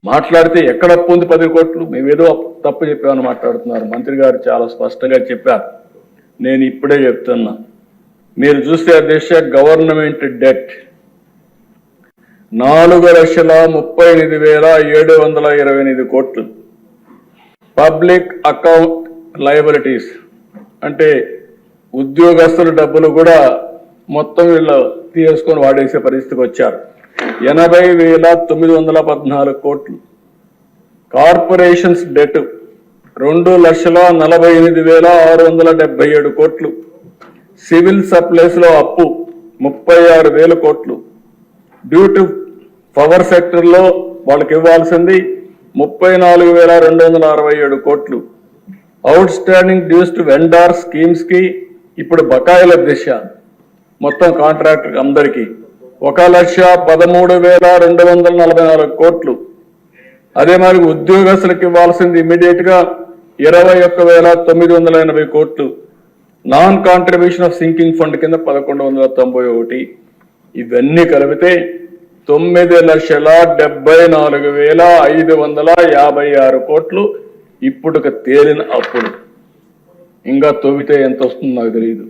మాట్లాడితే ఎక్కడ అప్పు ఉంది 10 కోట్లు, మేమేదో తప్పు చెప్పామని మాట్లాడుతున్నారు. మంత్రి గారు చాలా స్పష్టంగా చెప్పారు. నేను ఇప్పుడే చెప్తున్నా, మీరు చూస్తే అధ్యక్ష, గవర్నమెంట్ డెట్ 4,38,728 కోట్లు. పబ్లిక్ అకౌంట్ లయబిలిటీస్ అంటే ఉద్యోగస్తుల డబ్బులు కూడా మొత్తం వీళ్ళు తీసుకొని వాడేసే పరిస్థితికి వచ్చారు. 80,914 కోట్లు. కార్పొరేషన్స్ డెట్ 2,48,677 కోట్లు. సివిల్ సప్లైస్ లో అప్పు 36,000 కోట్లు. డ్యూ టు పవర్ సెక్టర్ లో వాళ్ళకి ఇవ్వాల్సింది 34,267 కోట్లు. Outstanding dues to vendor schemes కి ఇప్పుడు బకాయిల దిశ మొత్తం కాంట్రాక్టర్ అందరికీ 1,13,244 కోట్లు. అదే మరి ఉద్యోగస్తులకు ఇవ్వాల్సింది ఇమ్మీడియట్ గా 21,980 కోట్లు. Non contribution of sinking fund కింద 1,191. ఇవన్నీ కలిపితే 9,74,556 కోట్లు ఇప్పుడు తేలిన అప్పుడు. ఇంకా తొవ్వితే ఎంత వస్తుందో నాకు తెలియదు.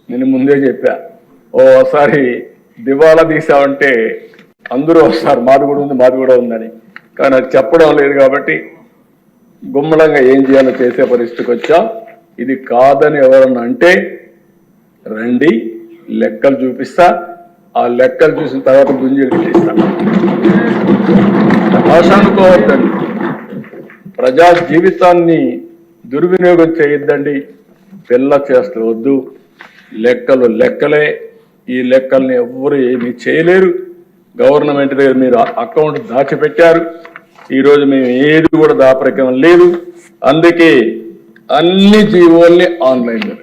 నేను ముందే చెప్పా, ఓసారి దివాలా తీసామంటే అందరూ వస్తారు, మాది కూడా ఉందని. కానీ అది చెప్పడం లేదు కాబట్టి గుమ్మలంగా ఏం చేయాలో చేసే పరిస్థితికి వచ్చా. ఇది కాదని ఎవరన్నా అంటే రండి, లెక్కలు చూపిస్తా. ఆ లెక్కలు చూసిన తర్వాత గుంజీలు తీస్తా. ఆశ అనుకోవద్దండి, ప్రజా జీవితాన్ని దుర్వినియోగం చేయొద్దండి. పిల్ల చేస్తూ వద్దు. లెక్కలు లెక్కలే. ఈ లెక్కల్ని ఎవ్వరు ఏమీ చేయలేరు. గవర్నమెంట్ దగ్గర మీరు అకౌంట్ దాచిపెట్టారు. ఈరోజు మేము ఏది కూడా దాపరికం లేదు. అందుకే అన్ని జీవోల్ని ఆన్లైన్లో